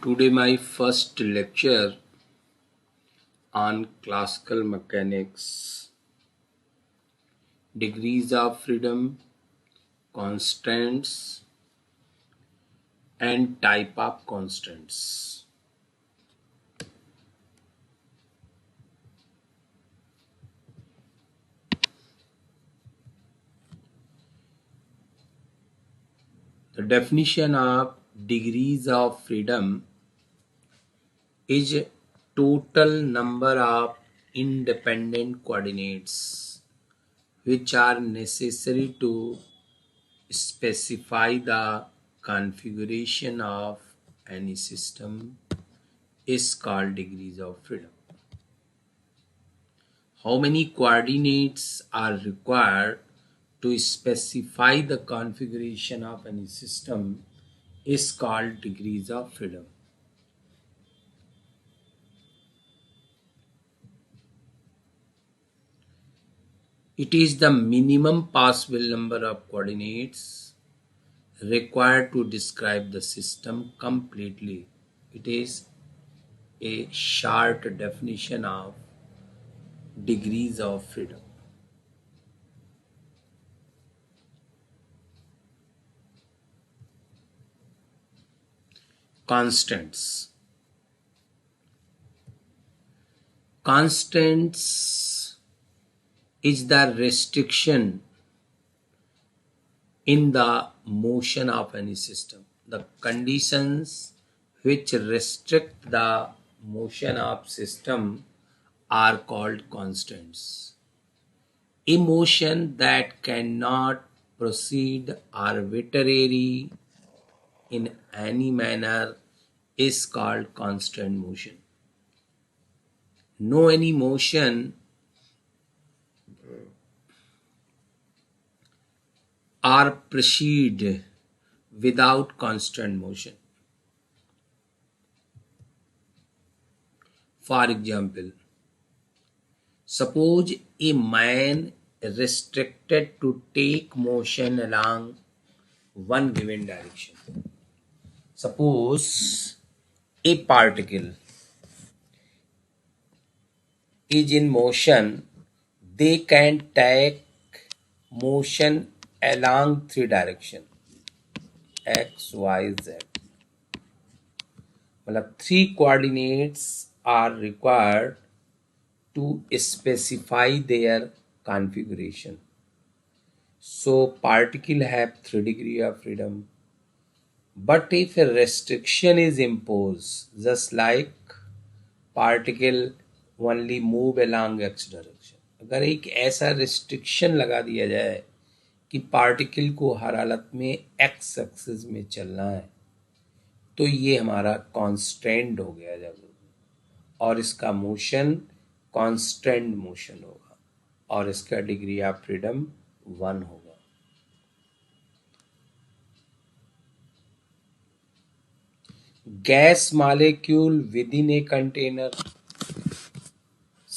Today my first lecture on classical mechanics, degrees of freedom, constants and type of constants. The definition of degrees of freedom is total number of independent coordinates which are necessary to specify the configuration of any system is called degrees of freedom. How many coordinates are required to specify the configuration of any system is called degrees of freedom. It is the minimum possible number of coordinates required to describe the system completely. It is a short definition of degrees of freedom. Constants. Constants is the restriction in the motion of any system. The conditions which restrict the motion of system are called constants. A motion that cannot proceed arbitrarily in any manner is called constant motion. No any motion or proceed without constant motion. For example, suppose a man restricted to take motion along one given direction. Suppose a particle is in motion, they can take motion along three directions x, y, z. मतलब three coordinates are required to specify their configuration. So particle have 3 degree of freedom. But if a restriction is imposed, just like particle only move along x direction, अगर एक ऐसा restriction लगा दिया जाए कि particle को हर हालत में x एक्सिस में चलना है, तो ये हमारा कांस्टेंट हो गया जब, और इसका मोशन कांस्टेंट मोशन होगा और इसका डिग्री ऑफ फ्रीडम 1 होगा. Gas molecule with in a container.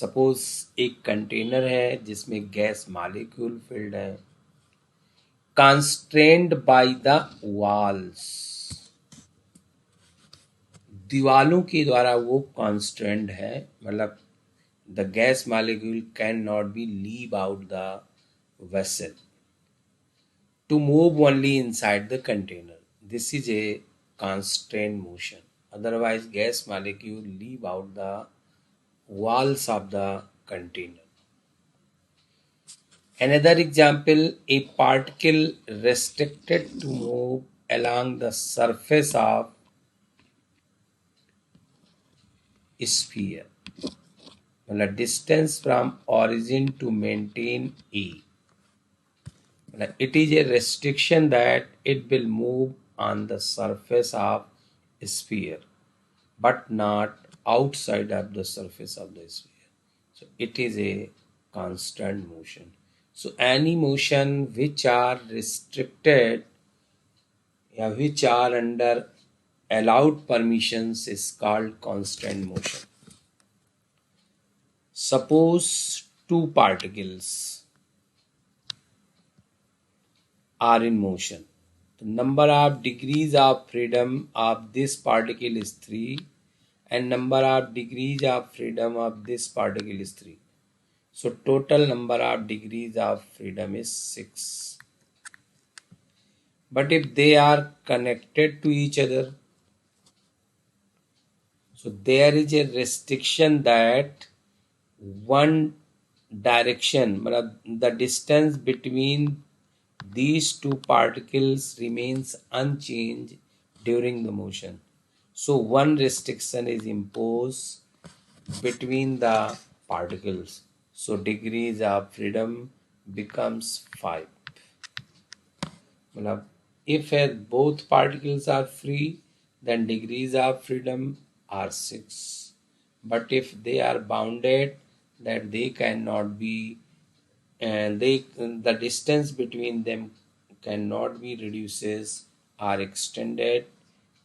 Suppose एक कंटेनर है जिसमें गैस मॉलिक्यूल फिल्ड है, कंस्ट्रेंड बाय द वॉल्स. दीवालों के द्वारा वो कॉन्स्टेंट है, मतलब the gas molecule can not be leave out the vessel to move only inside the container. This is a constrained motion. Otherwise, gas molecule leave out the walls of the container. Another example, a particle restricted to move along the surface of a sphere. The distance from origin to maintain A. It is a restriction that it will move on the surface of a sphere but not outside of the surface of the sphere. So it is a constant motion. So any motion which are restricted, which are under allowed permissions is called constant motion. Suppose two particles are in motion. number of degrees of freedom of this particle is 3 and number of degrees of freedom of this particle is 3. So total number of degrees of freedom is 6. But if they are connected to each other, so there is a restriction that one direction, the distance between these two particles remains unchanged during the motion. So one restriction is imposed between the particles. So degrees of freedom becomes 5. मतलब if both particles are free, then degrees of freedom are 6. But if they are bounded, that they cannot be, and the distance between them cannot be reduces or extended,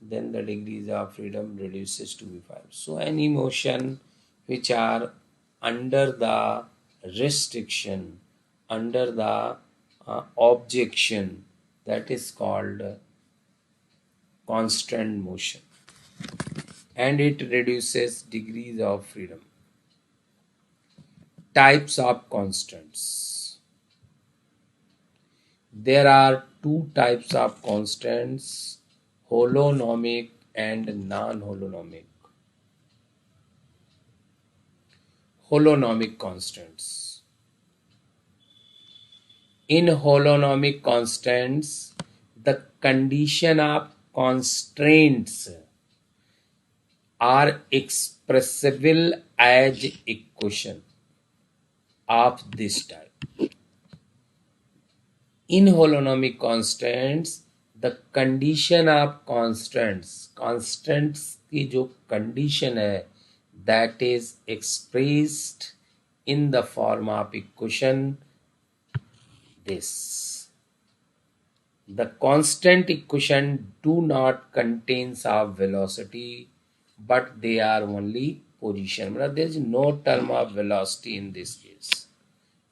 then the degrees of freedom reduces to be 5. So any motion which are under the restriction, under the objection, that is called constant motion, and it reduces degrees of freedom. Types of constants. There are two types of constants, holonomic and non-holonomic. Holonomic constants. In holonomic constants, the condition of constraints are expressible as equation of this type. In holonomic constants, the condition of constants की जो condition है, that is expressed in the form of equation this. The constant equation do not contains of velocity, but they are only position. There is no term of velocity in this case,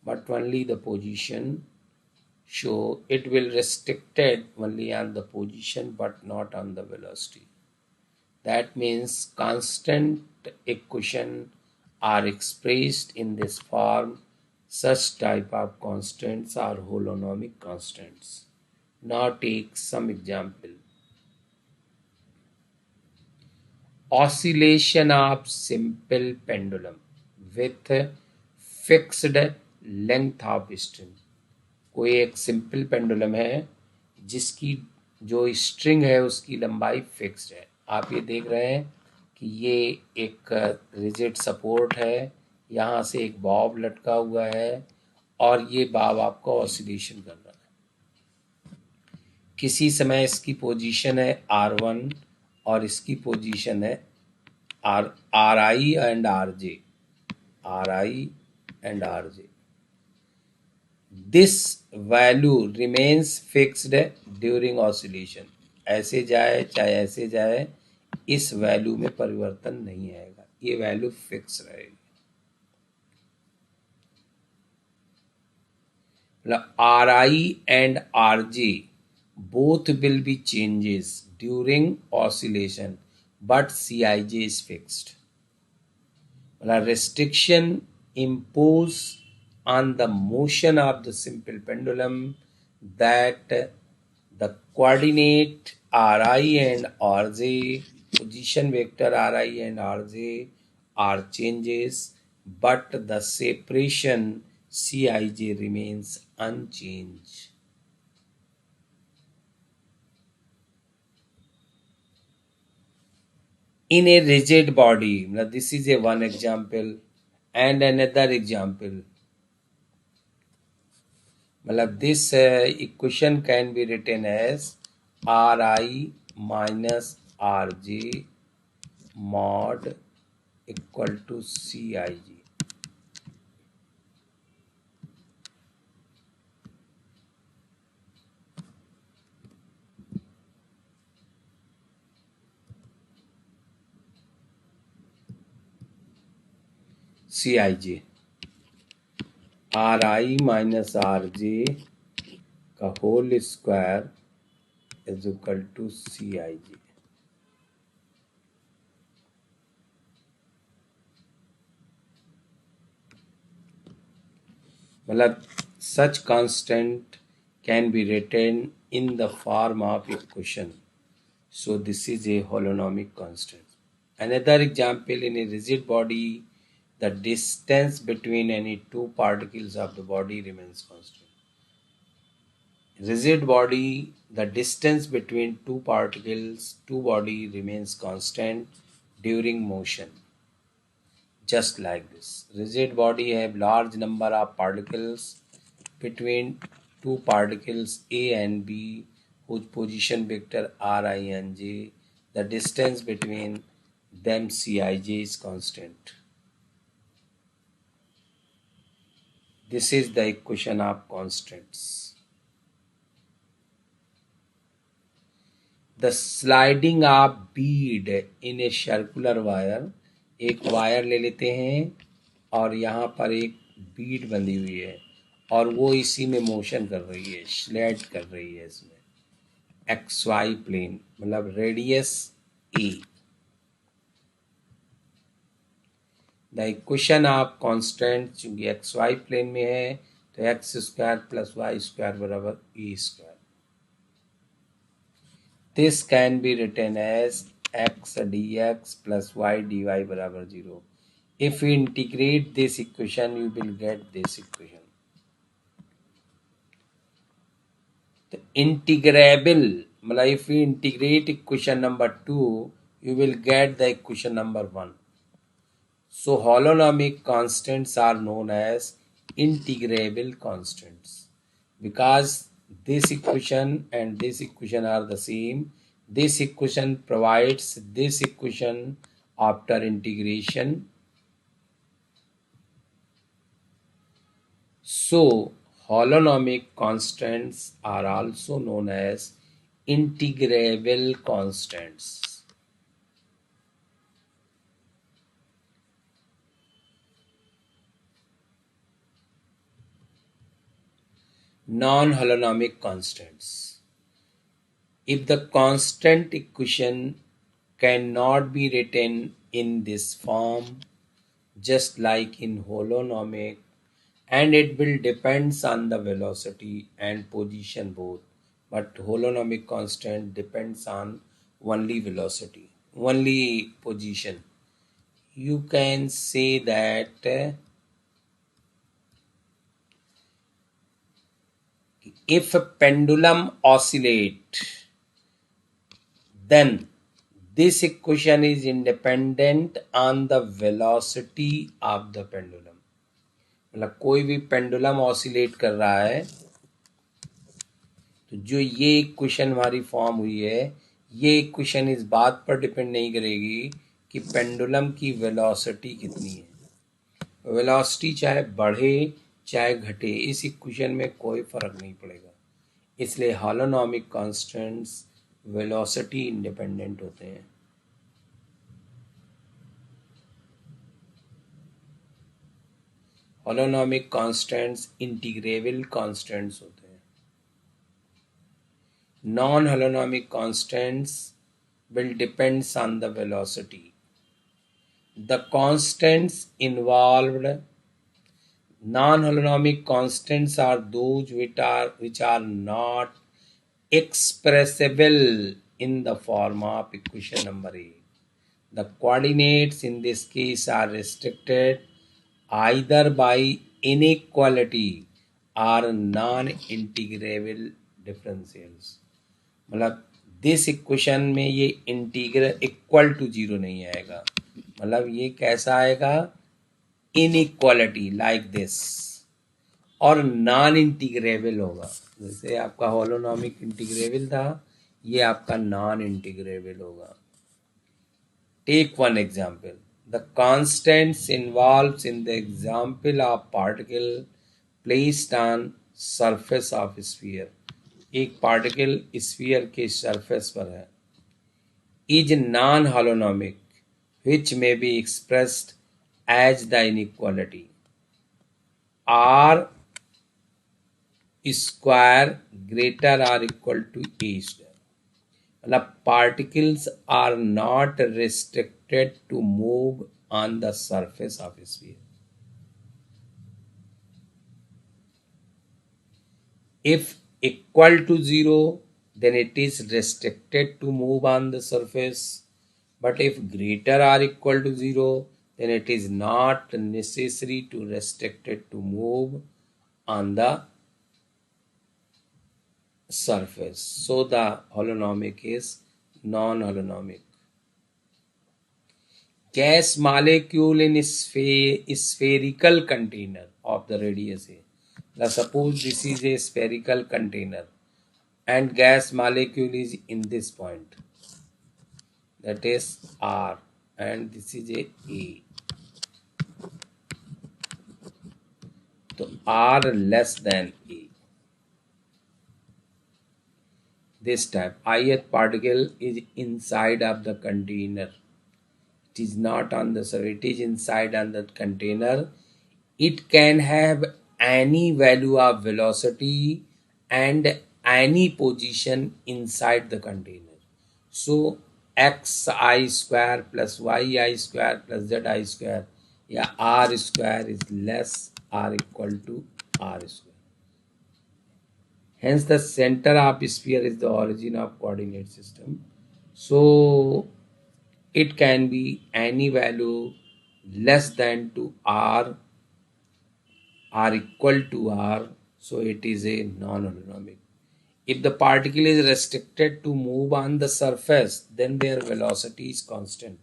but only the position. So it will restricted only on the position but not on the velocity. That means constant equation are expressed in this form. Such type of constants are holonomic constants. Now take some example. Oscillation of simple pendulum with fixed length of string. कोई एक simple pendulum है जिसकी जो string है उसकी लंबाई fixed है. आप ये देख रहे हैं कि ये एक रिजिड सपोर्ट है, यहाँ से एक बॉब लटका हुआ है और ये बॉब आपका ऑसिलेशन कर रहा है. किसी समय इसकी पोजीशन है R1 और इसकी पोजीशन है RI and RJ. RI and RJ. This value remains fixed during oscillation. ऐसे जाए चाहे ऐसे जाए, इस वैल्यू में परिवर्तन नहीं आएगा, ये वैल्यू फिक्स रहेगी. RI and RJ both will be changes during oscillation, but Cij is fixed. Restriction imposed on the motion of the simple pendulum that the coordinate Ri and Rj, position vector Ri and Rj are changes, but the separation Cij remains unchanged. In a rigid body, this is a one example and another example. This equation can be written as Ri minus Rj mod equal to Cij. Cij Ri minus Rj का whole square is equal to Cij. मतलब such constant can be written in the form of equation. So this is a holonomic constant. Another example, in a rigid body, the distance between any two particles of the body remains constant. Rigid body, the distance between two body remains constant during motion. Just like this. Rigid body have large number of particles between two particles A and B whose position vector Ri and j. The distance between them Cij is constant. This is the equation of constants. The sliding of bead in a circular wire. एक wire ले लेते हैं और यहाँ पर एक बीड बंधी हुई है और वो इसी में मोशन कर रही है, स्लाइड कर रही है इसमें एक्स वाई प्लेन, मतलब radius A. The equation of constant, चूंकि एक्स वाई प्लेन में है तो X square plus Y square बराबर A square. This can be written as x dx plus y dy बराबर 0. If you integrate this equation, you will get this equation. The integrable, मतलब if you integrate equation number 2, you will get the equation number 1. So holonomic constants are known as integrable constants because this equation and this equation are the same. This equation provides this equation after integration. So holonomic constants are also known as integrable constants. Non-holonomic constants. If the constant equation cannot be written in this form, just like in holonomic, and it will depends on the velocity and position both, but holonomic constant depends on only velocity, only position. You can say that if a pendulum oscillate, then this equation is independent on the velocity of the pendulum. मतलब कोई भी pendulum oscillate कर रहा है तो जो ये equation हमारी फॉर्म हुई है, ये इक्वेशन इस बात पर डिपेंड नहीं करेगी कि पेंडुलम की वेलोसिटी कितनी है. वेलोसिटी चाहे बढ़े चाहे घटे, इस इक्वेशन में कोई फर्क नहीं पड़ेगा. इसलिए हॉलोनॉमिक कांस्टेंट्स वेलोसिटी इंडिपेंडेंट होते हैं. हॉलोनॉमिक कांस्टेंट्स इंटीग्रेबल कांस्टेंट्स होते हैं. Non-holonomic constants will depends on the velocity. The constants involved, non-holonomic constants are those which are not expressible in the form of equation number 8. The coordinates in this case are restricted either by inequality or non-integrable differentials. मतलब this equation में ये integral equal to 0 नहीं आएगा. मतलब ये कैसा आएगा, inequality like this, और नॉन इंटीग्रेबल होगा. जैसे आपका हॉलोनॉमिक इंटीग्रेबल था, ये आपका नॉन इंटीग्रेबल होगा. Take one example. The constants involves in the example of particle placed on surface of sphere. एक पार्टिकल स्फीयर के सरफेस पर है. Is non holonomic which may be expressed as the inequality r square greater or equal to a square. The particles are not restricted to move on the surface of a sphere. If equal to 0, then it is restricted to move on the surface. But if greater or equal to 0, then it is not necessary to restrict it to move on the surface. So the holonomic is non-holonomic. Gas molecule in spherical container of the radius A. Now suppose this is a spherical container and gas molecule is in this point, that is R, and this is a A. So R less than A. This time ith particle is inside of the container. It is not on the surface, it is inside on the container. It can have any value of velocity and any position inside the container. So xi square plus yi square plus zi square, yeah, r square is less or equal to r square. Hence the center of sphere is the origin of coordinate system. So it can be any value less than to r equal to r, so it is a non-holonomic. If the particle is restricted to move on the surface, then their velocity is constant.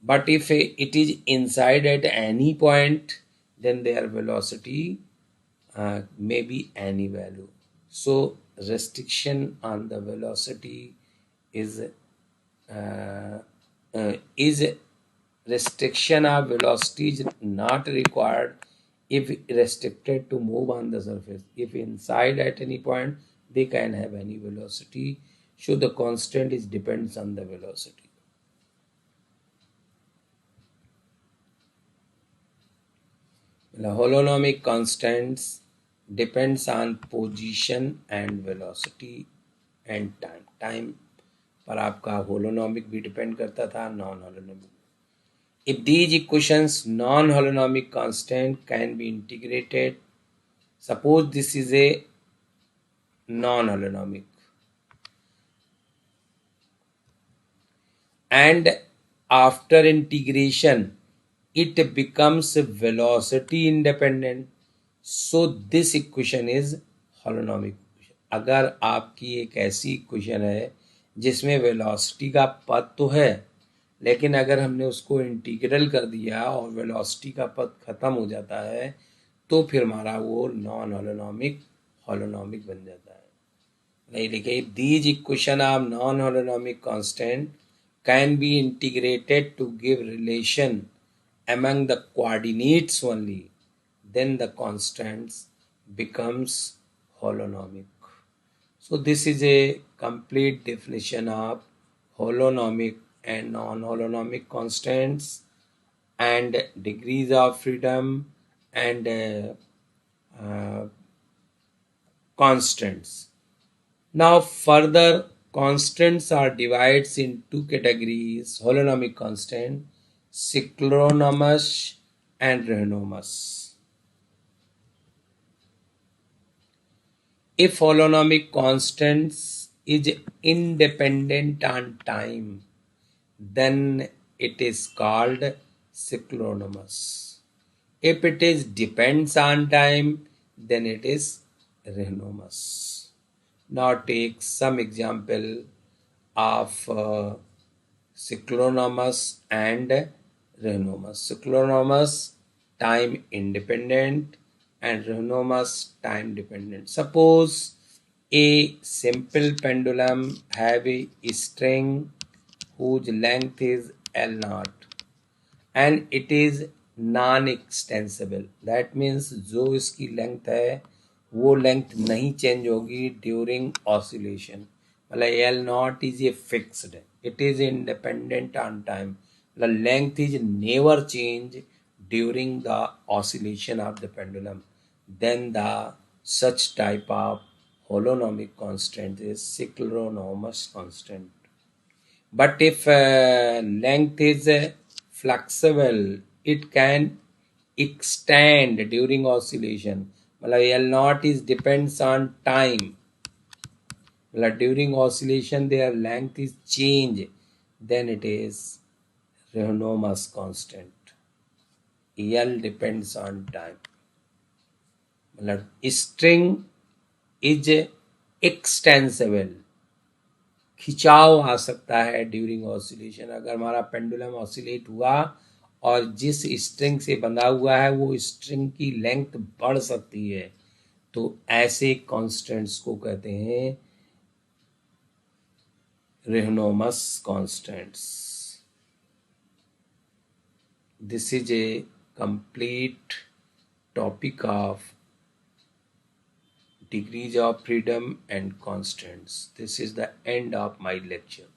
But if it is inside at any point, then their velocity may be any value. So restriction on the velocity is is restriction of velocity is not required if restricted to move on the surface. If inside at any point, they can have any velocity. So the constant is depends on the velocity. The holonomic constants depends on position and velocity and time. Time पर आपका holonomic भी depend करता था, non-holonomic. If these equations non-holonomic constant can be integrated, suppose this is a non-holonomic, and after integration it becomes velocity independent, so this equation is holonomic equation. अगर आपकी एक ऐसी equation है जिसमें वेलोसिटी का पद तो है, लेकिन अगर हमने उसको इंटीग्रल कर दिया और वेलोसिटी का पद खत्म हो जाता है, तो फिर हमारा वो नॉन हॉलोनॉमिक हॉलोनॉमिक बन जाता है. नहीं लिखे, these equation of non-holonomic constant can be integrated to give relation among the coordinates only, then the constants becomes holonomic. So this is a complete definition of holonomic and non-holonomic constants and degrees of freedom and constants. Now further constants are divided in two categories: holonomic constant, cyclonomous and rehonomous. If holonomic constants is independent on time, then it is called cyclonomous. If it is depends on time, then it is rehonomous. Now take some example of cyclonomous and rehonomous. Cyclonomous time independent and rehonomous time dependent. Suppose a simple pendulum have a string whose length is L naught and it is non extensible. That means जो इसकी length है वो length नहीं change होगी during oscillation. मतलब L naught is a fixed, it is independent on time. The length is never change during the oscillation of the pendulum. Then the such type of holonomic constant is cyclonomous constant. But if length is flexible, it can extend during oscillation. मतलब L naught is depends on time. मतलब during oscillation their length is change, then it is Rehnow's constant. L depends on time. मतलब string is extensible. खिंचाव आ सकता है during oscillation. अगर हमारा pendulum oscillate हुआ और जिस स्ट्रिंग से बंधा हुआ है वो स्ट्रिंग की लेंथ बढ़ सकती है, तो ऐसे कांस्टेंट्स को कहते हैं rheonomous constants. This is a complete topic of degrees of freedom and constants. This is the end of my lecture.